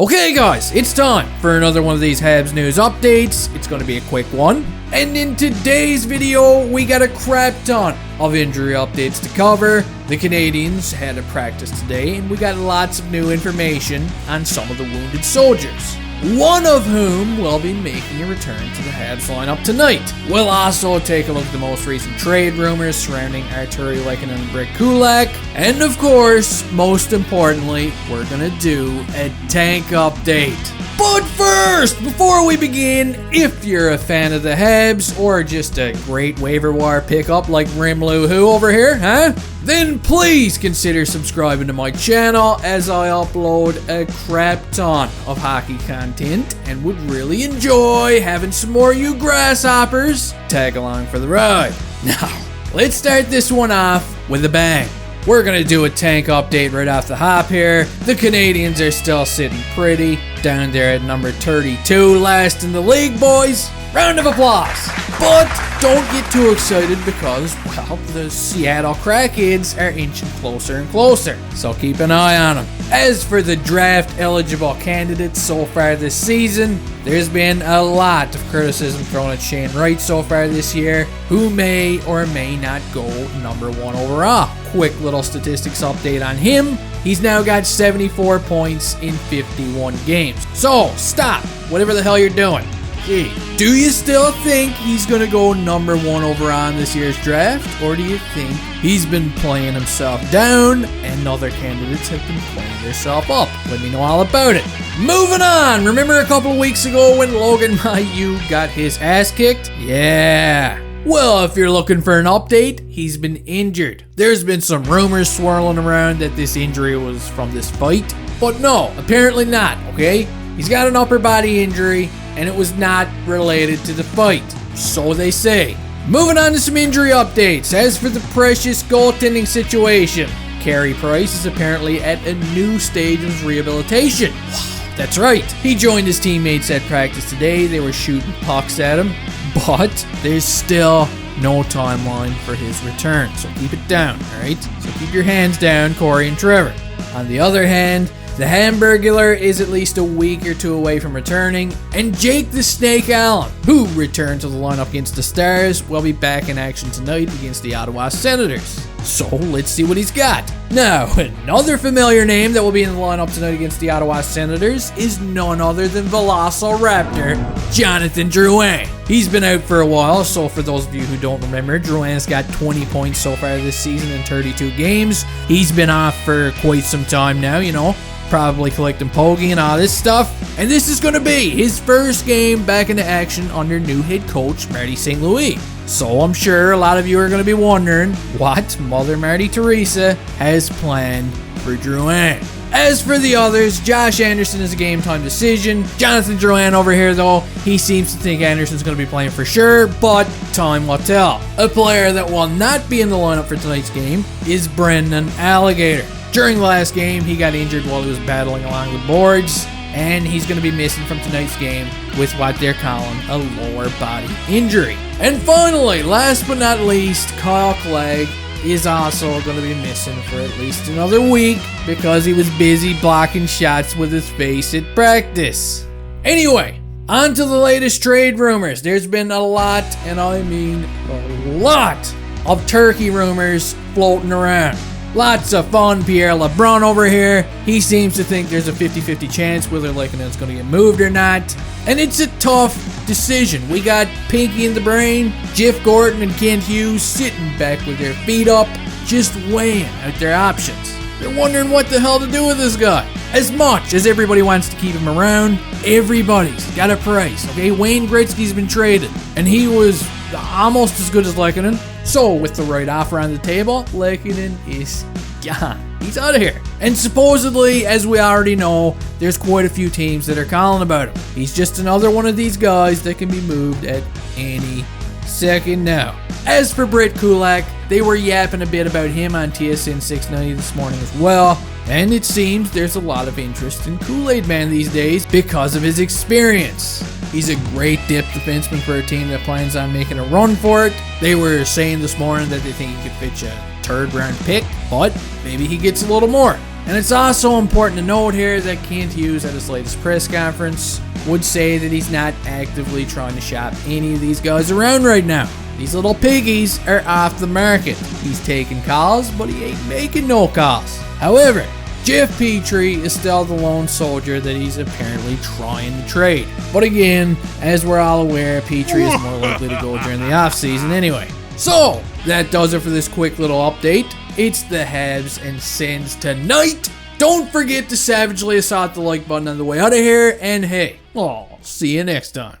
Okay guys, it's time for another one of these Habs News Updates. It's going to be a quick one. And in today's video, we got a crap ton of injury updates to cover. The Canadiens had a practice today, and we got lots of new information on some of the wounded soldiers, one of whom will be making a return to the Habs lineup tonight. We'll also take a look at the most recent trade rumors surrounding Lehkonen and Bret Kulak. And of course, most importantly, we're gonna do a tank update. But first, before we begin, if you're a fan of the Habs or just a great waiver wire pickup like Rimloo Who over here, then please consider subscribing to my channel as I upload a crap ton of hockey content and would really enjoy having some more of you grasshoppers tag along for the ride. Now, let's start this one off with a bang. We're going to do a tank update right off the hop here. The Canadiens are still sitting pretty down there at number 32, last in the league, boys. Round of applause. But don't get too excited because, well, the Seattle Crackheads are inching closer and closer, so keep an eye on them. As for the draft-eligible candidates so far this season, there's been a lot of criticism thrown at Shane Wright so far this year, who may or may not go number 1 overall. Quick little statistics update on him. He's now got 74 points in 51 games. So, stop, whatever the hell you're doing. Gee, do you still think he's going to go number 1 overall in this year's draft? Or do you think he's been playing himself down and other candidates have been playing themselves up? Let me know all about it. Moving on, remember a couple of weeks ago when Logan Mailloux got his ass kicked? Yeah. Well, if you're looking for an update, he's been injured. There's been some rumors swirling around that this injury was from this fight, but no, apparently not, okay? He's got an upper body injury, and it was not related to the fight, so they say. Moving on to some injury updates. As for the precious goaltending situation, Carey Price is apparently at a new stage of rehabilitation. That's right, he joined his teammates at practice today. They were shooting pucks at him, but there's still no timeline for his return, so keep it down, alright? So keep your hands down, Corey and Trevor. On the other hand, the Hamburglar is at least a week or two away from returning, and Jake the Snake Allen, who returned to the lineup against the Stars, will be back in action tonight against the Ottawa Senators. So let's see what he's got. Now, another familiar name that will be in the lineup tonight against the Ottawa Senators is none other than Velociraptor Jonathan Drouin. He's been out for a while, so for those of you who don't remember, Drouin's got 20 points so far this season in 32 games. He's been off for quite some time now, you know, probably collecting Poggy and all this stuff. And this is going to be his first game back into action under new head coach Marty St. Louis. So I'm sure a lot of you are going to be wondering what Mother Marty Teresa has planned for Drouin. As for the others, Josh Anderson is a game time decision. Jonathan Drouin over here though, he seems to think Anderson's going to be playing for sure, but time will tell. A player that will not be in the lineup for tonight's game is Brendan Alligator. During the last game, he got injured while he was battling along the boards, and he's going to be missing from tonight's game with what they're calling a lower body injury. And finally, last but not least, Kyle Clegg is also going to be missing for at least another week because he was busy blocking shots with his face at practice. Anyway, on to the latest trade rumors. There's been a lot, and I mean a lot, of turkey rumors floating around. Lots of fun. Pierre LeBrun over here, he seems to think there's a 50-50 chance whether Lehkonen's going to get moved or not. And it's a tough decision. We got Pinky in the Brain, Jeff Gordon, and Kent Hughes sitting back with their feet up, just weighing out their options. They're wondering what the hell to do with this guy. As much as everybody wants to keep him around, everybody's got a price, okay? Wayne Gretzky's been traded, and he was almost as good as Lehkonen. So, with the right offer on the table, Lehkonen is gone. He's out of here. And supposedly, as we already know, there's quite a few teams that are calling about him. He's just another one of these guys that can be moved at any second now. As for Bret Kulak, they were yapping a bit about him on TSN 690 this morning as well. And it seems there's a lot of interest in Kool-Aid Man these days because of his experience. He's a great depth defenseman for a team that plans on making a run for it. They were saying this morning that they think he could pitch a third-round pick, but maybe he gets a little more. And it's also important to note here that Kent Hughes at his latest press conference would say that he's not actively trying to shop any of these guys around right now. These little piggies are off the market. He's taking calls, but he ain't making no calls. However, Jeff Petrie is still the lone soldier that he's apparently trying to trade. But again, as we're all aware, Petrie is more likely to go during the offseason anyway. So, that does it for this quick little update. It's the Habs and Sens tonight. Don't forget to savagely assault the like button on the way out of here. And hey, I'll see you next time.